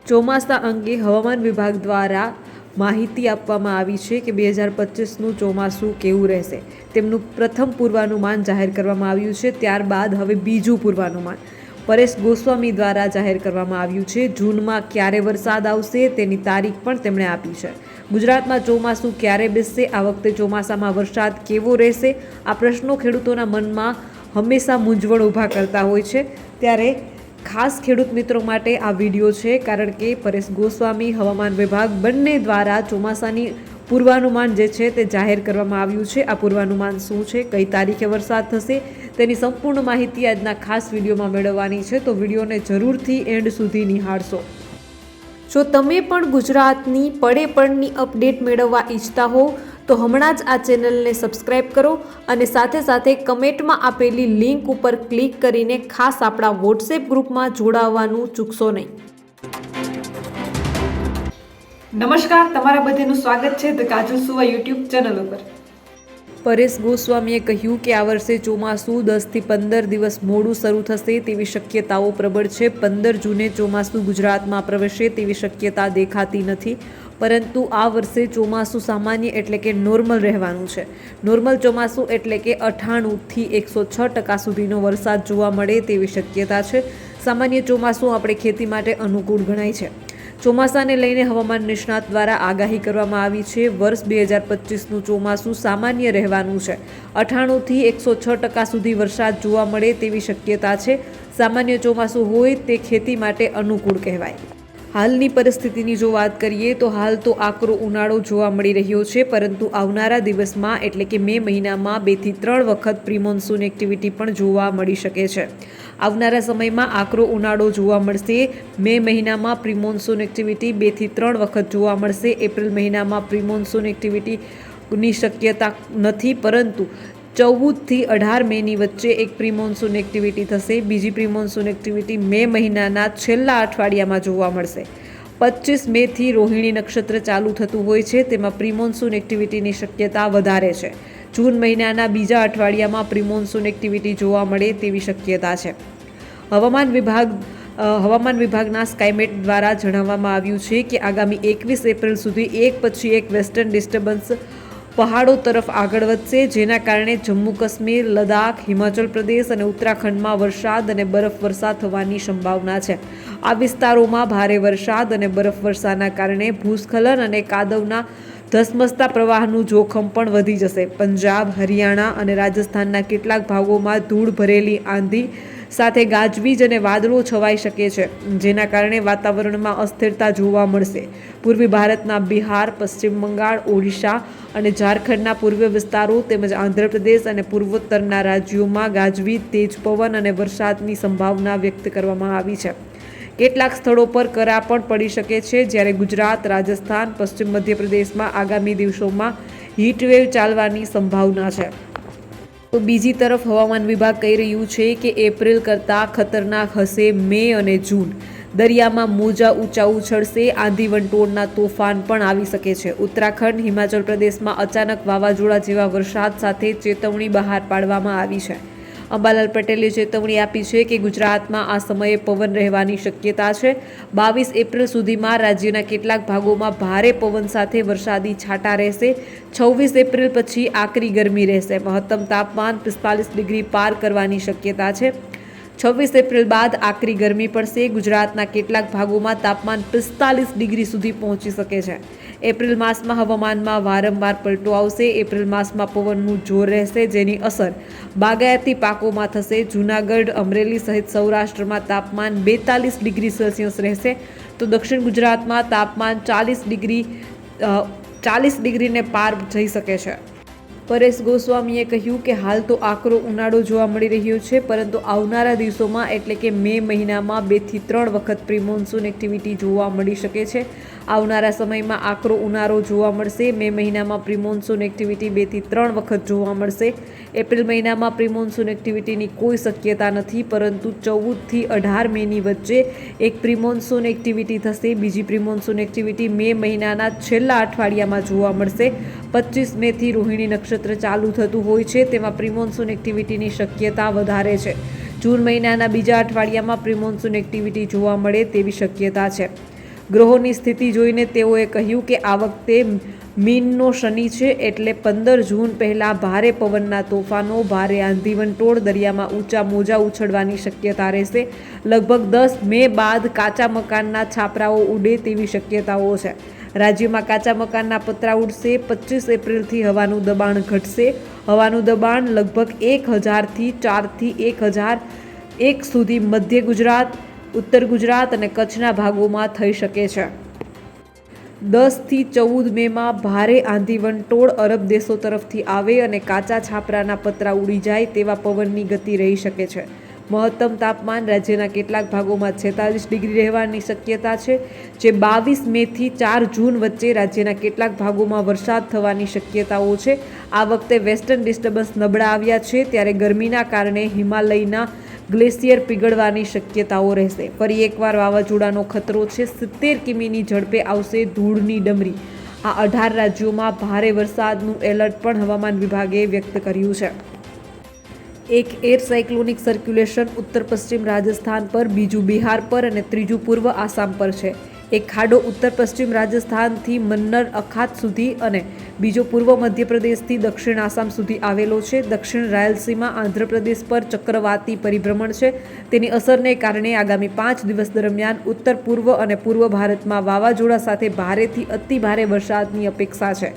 ચોમાસા અંગે હવામાન વિભાગ દ્વારા માહિતી આપવામાં આવી છે કે 2025નું ચોમાસું કેવું રહેશે. તેમનું પ્રથમ પૂર્વાનુમાન જાહેર કરવામાં આવ્યું છે. ત્યારબાદ હવે બીજું પૂર્વાનુમાન પરેશ ગોસ્વામી દ્વારા જાહેર કરવામાં આવ્યું છે. જૂનમાં ક્યારે વરસાદ આવશે તેની તારીખ પણ તેમણે આપી છે. ગુજરાતમાં ચોમાસું ક્યારે બેસશે, આ વખતે ચોમાસામાં વરસાદ કેવો રહેશે, આ પ્રશ્નો ખેડૂતોના મનમાં હંમેશા મૂંઝવણ ઊભા કરતા હોય છે. ત્યારે ખાસ ખેડૂત મિત્રો માટે આ વિડીયો છે, કારણ કે પરેશ ગોસ્વામી, હવામાન વિભાગ બંને દ્વારા ચોમાસાની પૂર્વાનુમાન જે છે તે જાહેર કરવામાં આવ્યું છે. આ પૂર્વાનુમાન શું છે, કઈ તારીખે વરસાદ થશે, તેની સંપૂર્ણ માહિતી આજના ખાસ વિડીયોમાં મેળવવાની છે. તો વિડીયોને જરૂરથી એન્ડ સુધી નિહાળશો. જો તમે પણ ગુજરાતની પડે પડની અપડેટ મેળવવા ઈચ્છતા હો તો હમણાં જ આ ચેનલને સબસ્ક્રાઇબ કરો અને સાથે સાથે કમેન્ટમાં આપેલી લિંક ઉપર ક્લિક કરીને ખાસ આપણા વોટ્સએપ ગ્રુપમાં જોડાવવાનું ચૂકશો નહીં. નમસ્કાર, તમારા બધાનું સ્વાગત છે ધ કાજલ સુવા યુટ્યુબ ચેનલ ઉપર. પરેશ ગોસ્વામીએ કહ્યું કે આ વર્ષે ચોમાસું 10થી 15 દિવસ મોડું શરૂ થશે તેવી શક્યતાઓ પ્રબળ છે. 15 જૂને ચોમાસું ગુજરાતમાં પ્રવેશે તેવી શક્યતા દેખાતી નથી, પરંતુ આ વર્ષે ચોમાસું સામાન્ય એટલે કે નોર્મલ રહેવાનું છે. નોર્મલ ચોમાસું એટલે કે 98થી 106% સુધીનો વરસાદ જોવા મળે તેવી શક્યતા છે. સામાન્ય ચોમાસું આપણે ખેતી માટે અનુકૂળ ગણાય છે. ચોમાસાને લઈને હવામાન નિષ્ણાત દ્વારા આગાહી કરવામાં આવી છે. વર્ષ 2025નું ચોમાસું સામાન્ય રહેવાનું છે. 98થી 106% સુધી વરસાદ જોવા મળે તેવી શક્યતા છે. સામાન્ય ચોમાસું હોય તે ખેતી માટે અનુકૂળ કહેવાય. હાલની પરિસ્થિતિની જો વાત કરીએ તો હાલ તો આકરો ઉનાળો જોવા મળી રહ્યો છે, પરંતુ આવનારા દિવસમાં એટલે કે મે મહિનામાં 2 થી 3 વખત પ્રી મોન્સૂન એક્ટિવિટી પણ જોવા મળી શકે છે. આવનારા સમયમાં આકરો ઉનાળો જોવા મળશે. મે મહિનામાં પ્રી મોન્સૂન એક્ટિવિટી 2 થી 3 વખત જોવા મળશે. એપ્રિલ મહિનામાં પ્રી મોન્સૂન એક્ટિવિટીની શક્યતા નથી, પરંતુ 14થી 18 મેની વચ્ચે એક પ્રી મોન્સૂન એક્ટિવિટી થશે. બીજી પ્રી મોન્સૂન એક્ટિવિટી મે મહિનાના છેલ્લા અઠવાડિયામાં જોવા મળશે. 25 મેથી રોહિણી નક્ષત્ર ચાલુ થતું હોય છે, તેમાં પ્રી મોન્સૂન એક્ટિવિટીની શક્યતા વધારે છે. જૂન મહિનાના બીજા અઠવાડિયામાં પ્રી મોન્સૂન એક્ટિવિટી જોવા મળે તેવી શક્યતા છે. હવામાન વિભાગના સ્કાયમેટ દ્વારા જણાવવામાં આવ્યું છે કે આગામી 21 એપ્રિલ સુધી એક પછી એક વેસ્ટર્ન ડિસ્ટર્બન્સ પહાડો તરફ આગળ વધશે, જેના કારણે જમ્મુ કાશ્મીર, લદ્દાખ, હિમાચલ પ્રદેશ અને ઉત્તરાખંડમાં વરસાદ અને બરફવર્ષા થવાની સંભાવના છે. આ વિસ્તારોમાં ભારે વરસાદ અને બરફવર્ષાના કારણે ભૂસ્ખલન અને કાદવના ધસમસતા પ્રવાહનું જોખમ પણ વધી જશે. પંજાબ, હરિયાણા અને રાજસ્થાનના કેટલાક ભાગોમાં ધૂળ ભરેલી આંધી સાથે ગાજવીજ અને વાદળો છવાઈ શકે છે, જેના કારણે વાતાવરણમાં અસ્થિરતા જોવા મળશે. પૂર્વી ભારતના બિહાર, પશ્ચિમ બંગાળ, ઓડિશા અને ઝારખંડના પૂર્વીય વિસ્તારો તેમજ આંધ્રપ્રદેશ અને પૂર્વોત્તરના રાજ્યોમાં ગાજવીજ, તેજ પવન અને વરસાદની સંભાવના વ્યક્ત કરવામાં આવી છે. કેટલાક સ્થળો પર કરા પણ પડી શકે છે. જ્યારે ગુજરાત, રાજસ્થાન, પશ્ચિમ મધ્યપ્રદેશમાં આગામી દિવસોમાં હીટવેવ ચાલવાની સંભાવના છે. તો બીજી તરફ હવામાન વિભાગ કહી રહ્યું છે કે એપ્રિલ કરતાં ખતરનાક હશે મે અને જૂન. દરિયામાં મોજા ઊંચા ઉછળશે. આંધી વંટોળના તોફાન પણ આવી શકે છે. ઉત્તરાખંડ, હિમાચલ પ્રદેશમાં અચાનક વાવાઝોડા જેવા વરસાદ સાથે ચેતવણી બહાર પાડવામાં આવી છે. અંબાલાલ પટેલે ચેતવણી આપી છે કે ગુજરાતમાં આ સમયે પવન રહેવાની શક્યતા છે. 22 એપ્રિલ સુધીમાં રાજ્યના કેટલાક ભાગોમાં ભારે પવન સાથે વરસાદી છાંટા રહેશે. 26 એપ્રિલ પછી આકરી ગરમી રહેશે. મહત્તમ તાપમાન 45 ડિગ્રી પાર કરવાની શક્યતા છે. 26 એપ્રિલ બાદ આકરી ગરમી પડશે. ગુજરાતના કેટલાક ભાગોમાં તાપમાન 45 ડિગ્રી સુધી પહોંચી શકે છે. એપ્રિલ માસમાં હવામાનમાં વારંવાર પલટો આવશે. એપ્રિલ માસમાં પવનનું જોર રહેશે, જેની અસર બાગાયતી પાકોમાં થશે. જૂનાગઢ, અમરેલી સહિત સૌરાષ્ટ્રમાં તાપમાન 42 ડિગ્રી સેલ્સિયસ રહેશે, તો દક્ષિણ ગુજરાતમાં તાપમાન 40 ડિગ્રીને પાર જઈ શકે છે. પરેશ ગોસ્વામીએ કહ્યું કે હાલ તો આકરો ઉનાળો જોવા મળી રહ્યો છે, પરંતુ આવનારા દિવસોમાં એટલે કે મે મહિનામાં 2 થી 3 વખત પ્રી મોન્સૂન એક્ટિવિટી જોવા મળી શકે છે. આવનારા સમયમાં આકરો ઉનાળો જોવા મળશે. મે મહિનામાં પ્રી મોન્સૂન એક્ટિવિટી 2 થી 3 વખત જોવા મળશે. એપ્રિલ મહિનામાં પ્રી મોન્સૂન એક્ટિવિટીની કોઈ શક્યતા નથી, પરંતુ 14થી 18 મેની વચ્ચે એક પ્રી મોન્સૂન એક્ટિવિટી થશે. બીજી પ્રી મોન્સૂન એક્ટિવિટી મે મહિનાના છેલ્લા અઠવાડિયામાં જોવા મળશે. 25 મેથી રોહિણી નક્ષત્ર ચાલુ થતું હોય છે, તેમાં પ્રી મોન્સૂન એક્ટિવિટીની શક્યતા વધારે છે. જૂન મહિનાના બીજા અઠવાડિયામાં પ્રી મોન્સૂન એક્ટિવિટી જોવા મળે તેવી શક્યતા છે. ગ્રહોની સ્થિતિ જોઈને તેઓએ કહ્યું કે આ વખતે મીનનો શનિ છે, એટલે 15 જૂન પહેલાં ભારે પવનના તોફાનો, ભારે આંધી વંટોળ, દરિયામાં ઊંચા મોજા ઉછળવાની શક્યતા રહેશે. લગભગ 10 મે બાદ કાચા મકાનના છાપરાઓ ઉડે તેવી શક્યતાઓ છે. રાજ્યમાં કાચા મકાનના પતરા ઉડશે. 25 એપ્રિલથી હવાનું દબાણ ઘટશે. હવાનું દબાણ લગભગ 1000થી 4થી 1001 સુધી મધ્ય ગુજરાત, ઉત્તર ગુજરાત અને કચ્છના ભાગોમાં થઈ શકે છે. 10 થી 14 મેમાં ભારે આંધી વંટોળ અરબ દેશો તરફથી આવે અને કાચા છાપરાના પતરા ઉડી જાય તેવા પવનની ગતિ રહી શકે છે. મહત્તમ તાપમાન રાજ્યના કેટલાક ભાગોમાં 46 ડિગ્રી રહેવાની શક્યતા છે. જે 22 મેથી 4 જૂન વચ્ચે રાજ્યના કેટલાક ભાગોમાં વરસાદ થવાની શક્યતાઓ છે. આ વખતે વેસ્ટર્ન ડિસ્ટર્બન્સ નબળા આવ્યા છે, ત્યારે ગરમીના કારણે હિમાલયના ગ્લેશિયર પીગળવાની શક્યતાઓ રહેશે. ફરી એકવાર વાવાઝોડાનો ખતરો છે. 70 કિમીની ઝડપે આવશે ધૂળની ડમરી. આ 18 રાજ્યોમાં ભારે વરસાદનું એલર્ટ પણ હવામાન વિભાગે વ્યક્ત કર્યું છે. એક એર સાયક્લોનિક સર્ક્યુલેશન ઉત્તર પશ્ચિમ રાજસ્થાન પર, બીજું બિહાર પર અને ત્રીજું પૂર્વ આસામ પર છે. એક ખાડો ઉત્તર પશ્ચિમ રાજસ્થાનથી મન્નર અખાત સુધી અને બીજો પૂર્વ મધ્યપ્રદેશથી દક્ષિણ આસામ સુધી આવેલો છે. દક્ષિણ રાયલસીમા આંધ્રપ્રદેશ પર ચક્રવાતી પરિભ્રમણ છે. તેની અસરને કારણે આગામી 5 દિવસ દરમિયાન ઉત્તર પૂર્વ અને પૂર્વ ભારતમાં વાવાઝોડા સાથે ભારેથી અતિ ભારે વરસાદની અપેક્ષા છે.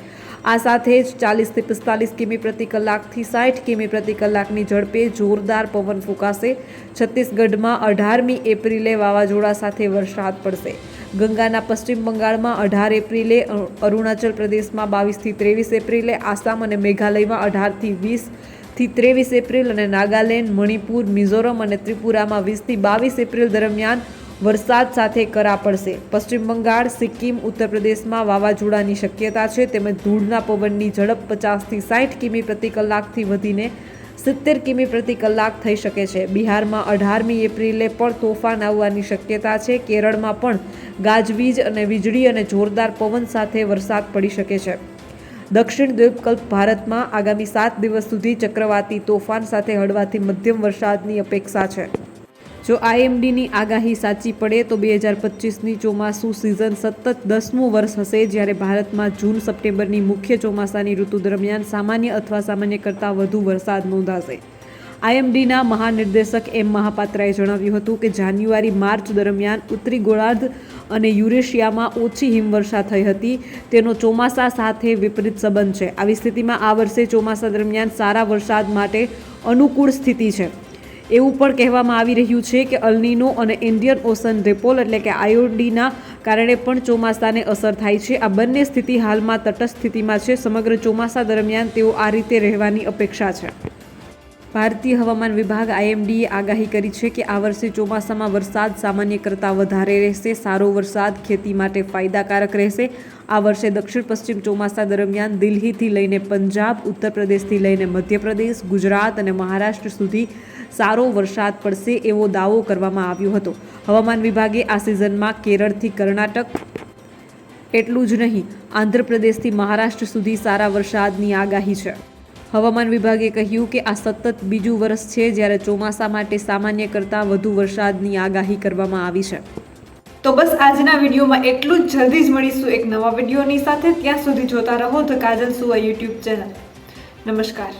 આ સાથે જ 40થી 45 કિમી પ્રતિ કલાકથી 60 કિમી પ્રતિ કલાકની ઝડપે જોરદાર પવન ફૂંકાશે. છત્તીસગઢમાં 18મી એપ્રિલે વાવાઝોડા સાથે વરસાદ પડશે. ગંગાના પશ્ચિમ બંગાળમાં 18 એપ્રિલે, અરુણાચલ પ્રદેશમાં 22થી 23 એપ્રિલે, આસામ અને મેઘાલયમાં 18થી 20થી 23 એપ્રિલ અને નાગાલેન્ડ, મણિપુર, મિઝોરમ અને ત્રિપુરામાં 20થી 22 એપ્રિલ દરમિયાન વરસાદ સાથે કરા પડશે. પશ્ચિમ બંગાળ, સિક્કિમ, ઉત્તર પ્રદેશમાં વાવાઝોડાની શક્યતા છે. તેમજ ધૂળના પવનની ઝડપ 50થી 60 કિમી પ્રતિ કલાકથી વધીને 70 કિમી પ્રતિ કલાક થઈ શકે છે. બિહારમાં 18મી એપ્રિલે પણ તોફાન આવવાની શક્યતા છે. કેરળમાં પણ ગાજવીજ અને વીજળી અને જોરદાર પવન સાથે વરસાદ પડી શકે છે. દક્ષિણ દ્વીપકલ્પ ભારતમાં આગામી 7 દિવસ સુધી ચક્રવાતી તોફાન સાથે હળવાથી મધ્યમ વરસાદની અપેક્ષા છે. જો IMDની આગાહી સાચી પડે તો 2025ની ચોમાસું સિઝન સતત 10મું વર્ષ હશે, જ્યારે ભારતમાં જૂન સપ્ટેમ્બરની મુખ્ય ચોમાસાની ઋતુ દરમિયાન સામાન્ય અથવા સામાન્ય કરતાં વધુ વરસાદ નોંધાશે. IMDના મહાનિર્દેશક M. મહાપાત્રાએ જણાવ્યું હતું કે જાન્યુઆરી-માર્ચ દરમિયાન ઉત્તરી ગોળાર્ધ અને યુરેશિયામાં ઓછી હિમવર્ષા થઈ હતી. તેનો ચોમાસા સાથે વિપરીત સંબંધ છે. આવી સ્થિતિમાં આ વર્ષે ચોમાસા દરમિયાન સારા વરસાદ માટે અનુકૂળ સ્થિતિ છે. એવું પણ કહેવામાં આવી રહ્યું છે કે અલ્નીનો અને ઇન્ડિયન ઓશન ડિપોલ એટલે કે IODના કારણે પણ ચોમાસાને અસર થાય છે. આ બંને સ્થિતિ હાલમાં તટસ્થ સ્થિતિમાં છે. સમગ્ર ચોમાસા દરમિયાન તેઓ આ રીતે રહેવાની અપેક્ષા છે. ભારતીય હવામાન વિભાગ IMDએ આગાહી કરી છે કે આ વર્ષે ચોમાસામાં વરસાદ સામાન્ય કરતાં વધારે રહેશે. સારો વરસાદ ખેતી માટે ફાયદાકારક રહેશે. આ વર્ષે દક્ષિણ પશ્ચિમ ચોમાસા દરમિયાન દિલ્હીથી લઈને પંજાબ, ઉત્તર પ્રદેશથી લઈને મધ્યપ્રદેશ, ગુજરાત અને મહારાષ્ટ્ર સુધી સારો વરસાદ પડશે એવો દાવો કરવામાં આવ્યો હતો. હવામાન વિભાગે આ સિઝનમાં કેરળથી કર્ણાટક, એટલું જ નહીં આંધ્રપ્રદેશથી મહારાષ્ટ્ર સુધી સારા વરસાદની આગાહી છે. હવામાન વિભાગે કહ્યું કે આ સતત બીજું વર્ષ છે જ્યારે ચોમાસા માટે સામાન્ય કરતાં વધુ વરસાદની આગાહી કરવામાં આવી છે. તો બસ આજના વિડીયોમાં એટલું જ. જલ્દી જ મળીશું એક નવા વિડીયોની સાથે. ત્યાં સુધી જોતા રહો ધ કાજલ સુવા યુટ્યુબ ચેનલ. નમસ્કાર.